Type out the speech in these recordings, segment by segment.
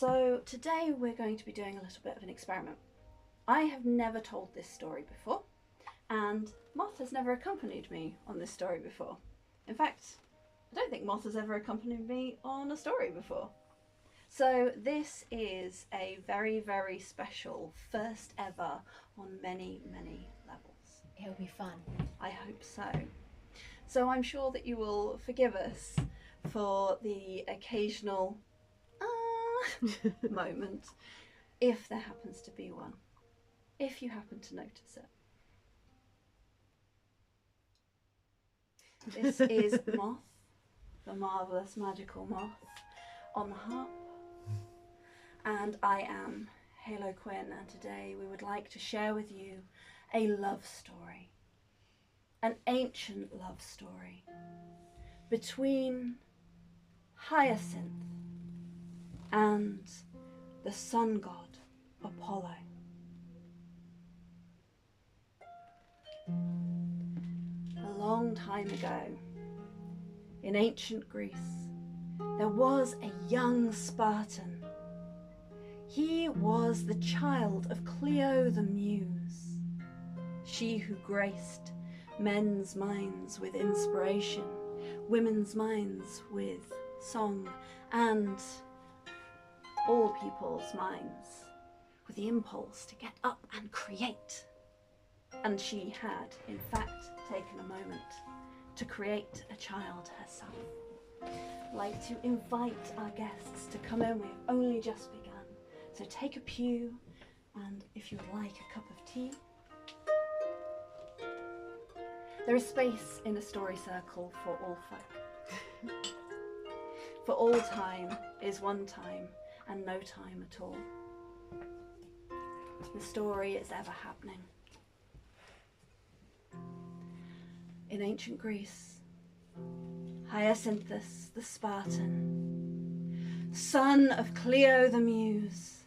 So today we're going to be doing a little bit of an experiment. I have never told this story before, and Moth has never accompanied me on this story before. In fact, I don't think Moth has ever accompanied me on a story before. So this is a very, very special first ever on many, many levels. It'll be fun. I hope so. So I'm sure that you will forgive us for the occasional moment, if there happens to be one, if you happen to notice it. This is Moth, the marvellous magical Moth, on the harp. And I am Halo Quin, and today we would like to share with you a love story, an ancient love story between Hyacinth and the sun god Apollo. A long time ago, in ancient Greece, there was a young Spartan. He was the child of Clio the Muse, she who graced men's minds with inspiration, women's minds with song, and all people's minds with the impulse to get up and create. And she had, in fact, taken a moment to create a child herself. I'd like to invite our guests to come in. We've only just begun. So take a pew, and if you would like a cup of tea. There is space in a story circle for all folk. For all time is one time, and no time at all. The story is ever happening. In ancient Greece, Hyacinthus the Spartan, son of Clio the Muse,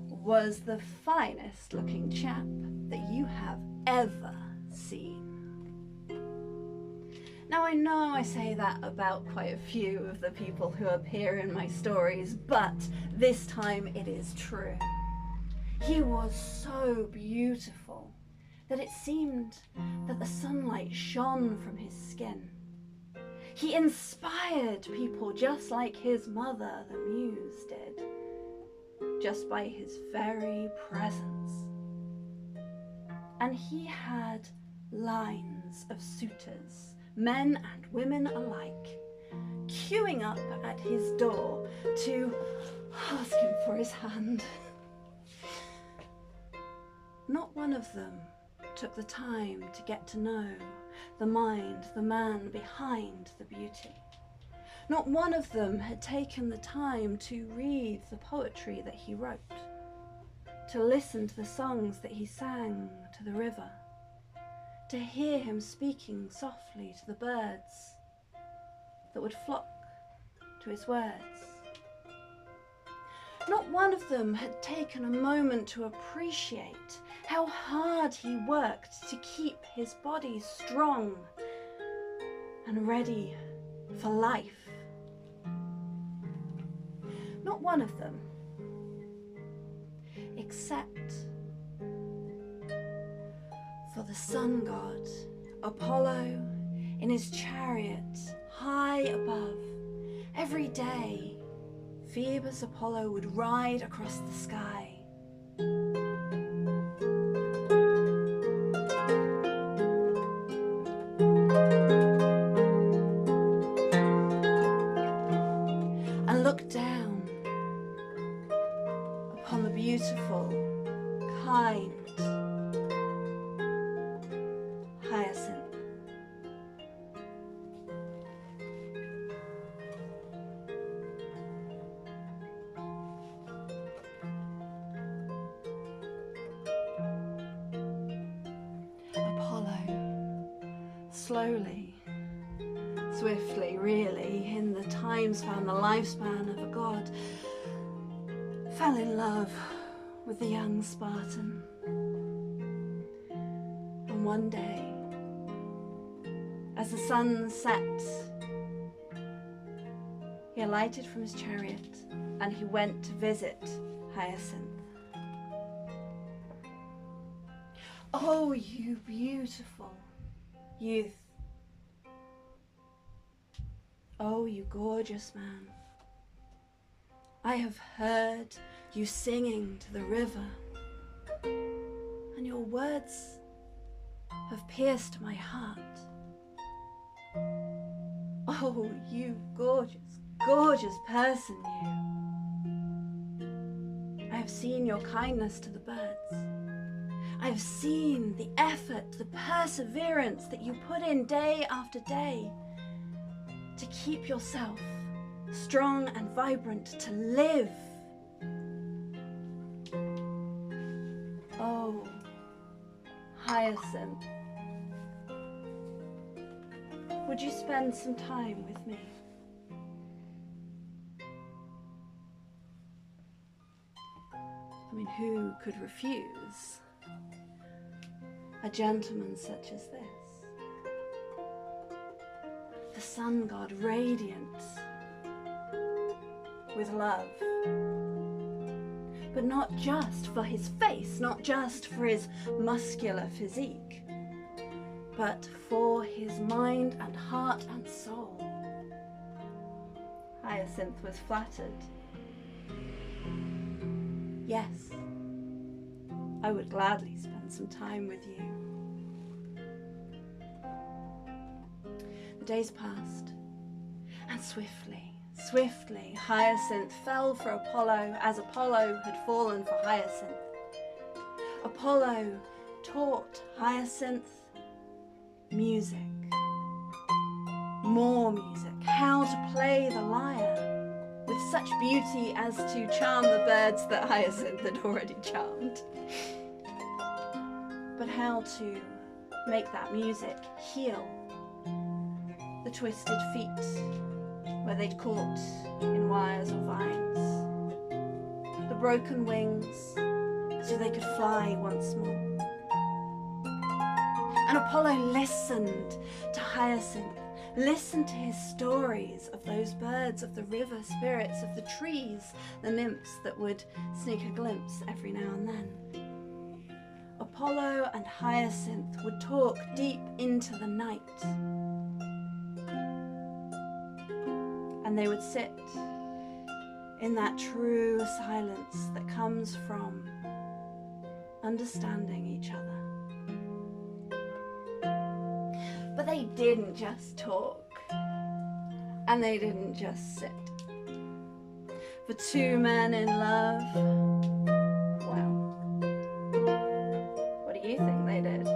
was the finest looking chap that you have ever seen. Now I know I say that about quite a few of the people who appear in my stories, but this time it is true. He was so beautiful that it seemed that the sunlight shone from his skin. He inspired people just like his mother, the Muse, did, just by his very presence. And he had lines of suitors, men and women alike, queuing up at his door to ask him for his hand. Not one of them took the time to get to know the mind, the man behind the beauty. Not one of them had taken the time to read the poetry that he wrote, to listen to the songs that he sang to the river, to hear him speaking softly to the birds that would flock to his words. Not one of them had taken a moment to appreciate how hard he worked to keep his body strong and ready for life. Not one of them, except for the sun god Apollo in his chariot high above. Every day, Phoebus Apollo would ride across the sky. And look down upon the beautiful, kind Hyacinth. Slowly, swiftly, really, in the time span, the lifespan of a god, fell in love with the young Spartan. And one day, as the sun set, He alighted from his chariot and he went to visit Hyacinth. "Oh, you beautiful youth. Oh, you gorgeous man. I have heard you singing to the river, and your words have pierced my heart. Oh, you gorgeous, gorgeous person, you. I have seen your kindness to the birds. I have seen the effort, the perseverance that you put in day after day to keep yourself strong and vibrant, to live. Oh, Hyacinth, would you spend some time with me? I mean, who could refuse a gentleman such as this? The sun god, radiant with love, but not just for his face, not just for his muscular physique, but for his mind and heart and soul. Hyacinth was flattered. Yes, I would gladly spend some time with you. The days passed, and swiftly, Hyacinth fell for Apollo as Apollo had fallen for Hyacinth. Apollo taught Hyacinth music, more music, how to play the lyre with such beauty as to charm the birds that Hyacinth had already charmed, but how to make that music heal the twisted feet where they'd caught in wires or vines, the broken wings so they could fly once more. And Apollo listened to Hyacinth, listened to his stories of those birds, of the river spirits, of the trees, the nymphs that would sneak a glimpse every now and then. Apollo and Hyacinth would talk deep into the night, and they would sit in that true silence that comes from understanding each other. But they didn't just talk, and they didn't just sit. For two men in love, well, what do you think they did?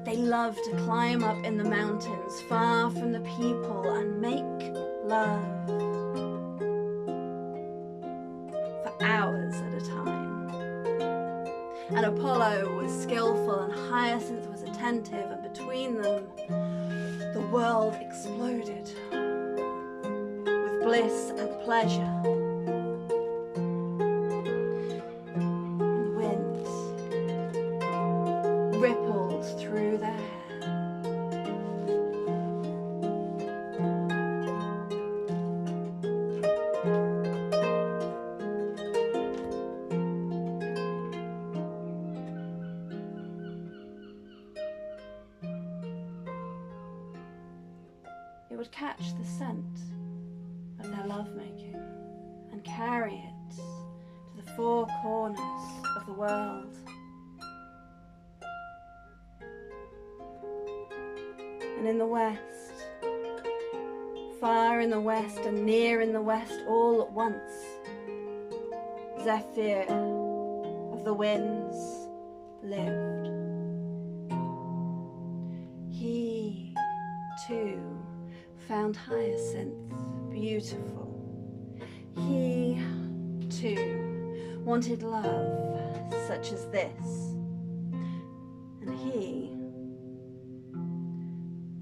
They loved to climb up in the mountains, far from the people, and make love for hours at a time. And Apollo was skillful and Hyacinth was attentive, and between them the world exploded with bliss and pleasure. And the wind rippled through their hair. It would catch the scent of their lovemaking and carry it to the four corners of the world. And in the west, far in the west and near in the west all at once, Zephyr of the winds lived. He too found Hyacinth beautiful. He too wanted love such as this, and he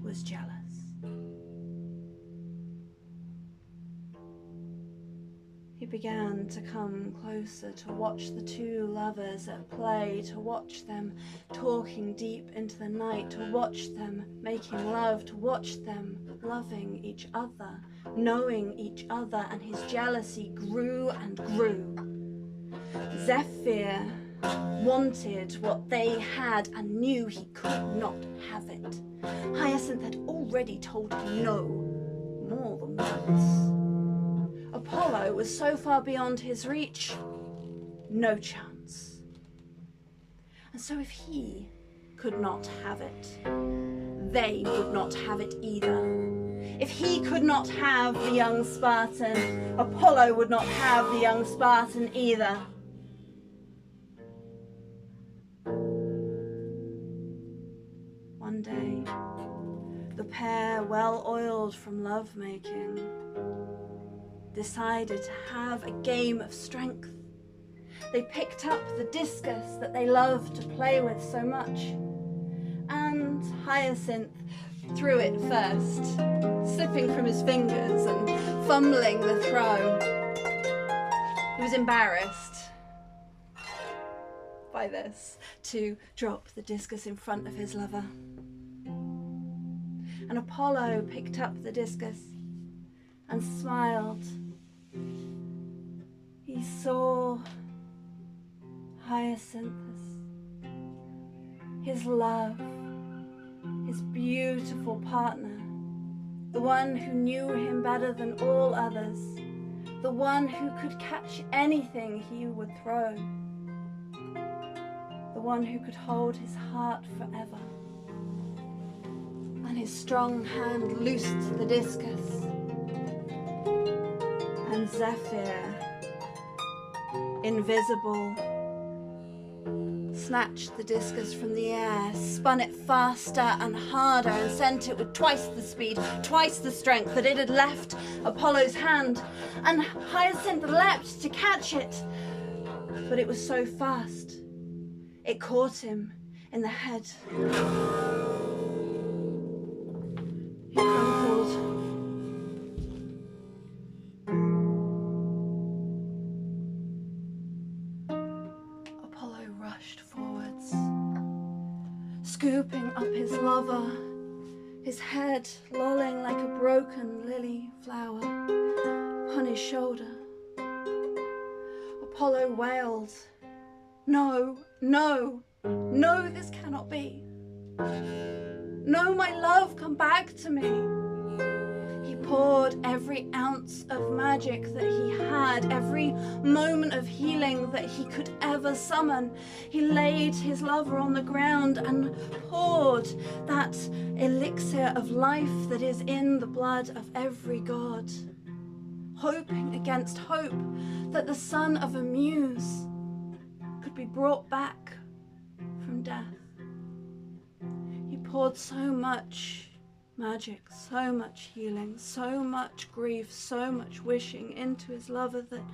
was jealous. He began to come closer to watch the two lovers at play, to watch them talking deep into the night, to watch them making love, to watch them loving each other, knowing each other, and his jealousy grew and grew. Zephyr wanted what they had and knew he could not have it. Hyacinth had already told him no more than once. Apollo was so far beyond his reach, no chance. And so if he could not have it, they would not have it either. If he could not have the young Spartan, Apollo would not have the young Spartan either. One day, the pair, well oiled from lovemaking, decided to have a game of strength. They picked up the discus that they loved to play with so much, and Hyacinth threw it first, slipping from his fingers and fumbling the throw. He was embarrassed by this, to drop the discus in front of his lover. And Apollo picked up the discus and smiled. He saw Hyacinth, his love, his beautiful partner, the one who knew him better than all others, the one who could catch anything he would throw, the one who could hold his heart forever. And his strong hand loosed the discus, and Zephyr, invisible, snatched the discus from the air, spun it faster and harder, and sent it with twice the speed, twice the strength that it had left Apollo's hand. And Hyacinth leapt to catch it, but it was so fast, it caught him in the head. He crumpled. Apollo rushed forwards, scooping up his lover, his head lolling like a broken lily flower upon his shoulder. Apollo wailed, "No, no, no, this cannot be. No, my love, come back to me." He poured every ounce of magic that he had, every moment of healing that he could ever summon. He laid his lover on the ground and poured that elixir of life that is in the blood of every god, hoping against hope that the son of a muse could be brought back from death. He poured so much magic, so much healing, so much grief, so much wishing into his lover that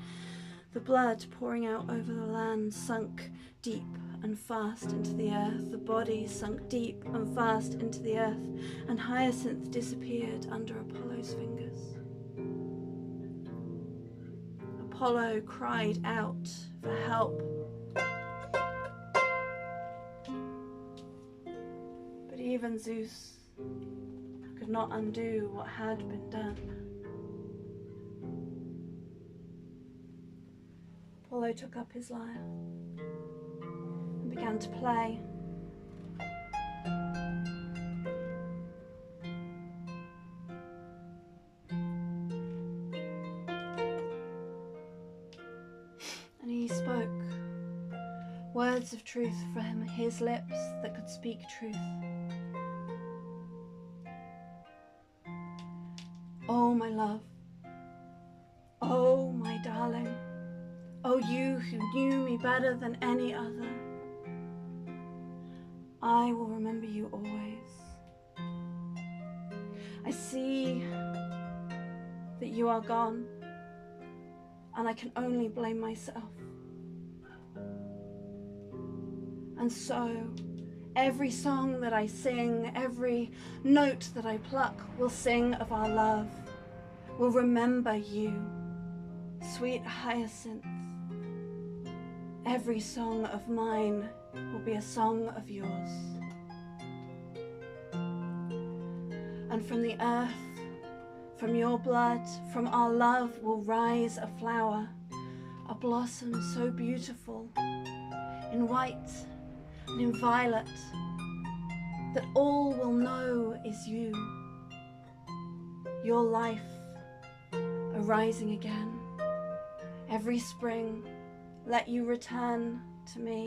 the blood pouring out over the land sunk deep and fast into the earth. The body sunk deep and fast into the earth, and Hyacinth disappeared under Apollo's fingers. Apollo cried out for help, but even Zeus could not undo what had been done. Apollo took up his lyre and began to play. And he spoke words of truth from his lips that could speak truth. Oh, my love. Oh, my darling. Oh, you who knew me better than any other. I will remember you always. I see that you are gone, and I can only blame myself. And so, every song that I sing, every note that I pluck will sing of our love, will remember you. Sweet Hyacinth, every song of mine will be a song of yours. And from the earth, from your blood, from our love will rise a flower, a blossom so beautiful, in white and in violet, that all will know is you, your life arising again. Every spring, let you return to me,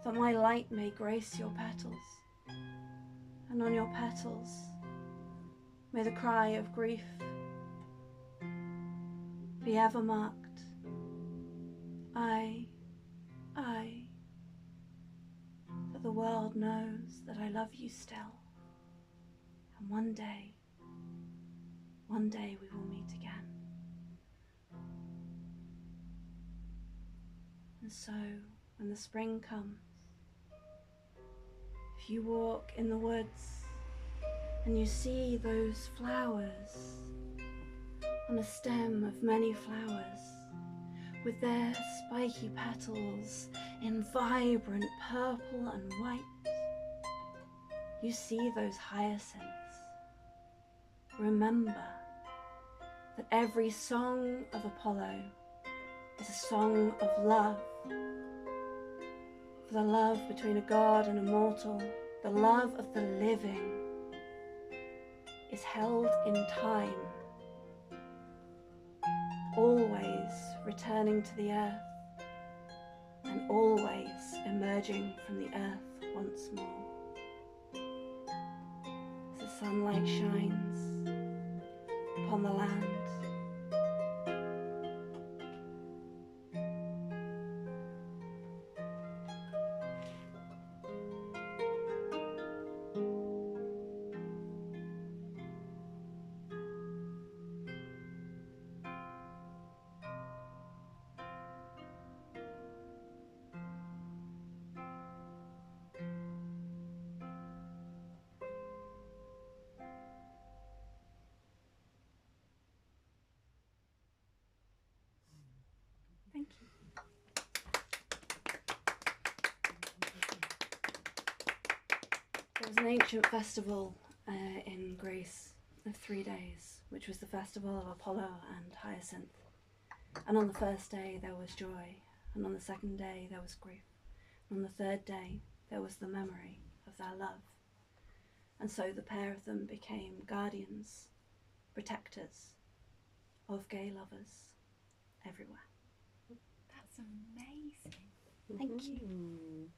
that my light may grace your petals, and on your petals may the cry of grief be ever marked. That the world knows that I love you still, and one day we will meet again. And so, when the spring comes, if you walk in the woods and you see those flowers on a stem of many flowers, with their spiky petals in vibrant purple and white, you see those hyacinths. Remember that every song of Apollo is a song of love. For the love between a god and a mortal, the love of the living, is held in time, always returning to the earth and always emerging from the earth once more. As the sunlight shines upon the land, thank you. There was an ancient festival in Greece of 3 days, which was the festival of Apollo and Hyacinth. And on the first day there was joy, and on the second day there was grief, and on the third day there was the memory of their love. And so the pair of them became guardians, protectors of gay lovers everywhere. That's amazing. Thank you.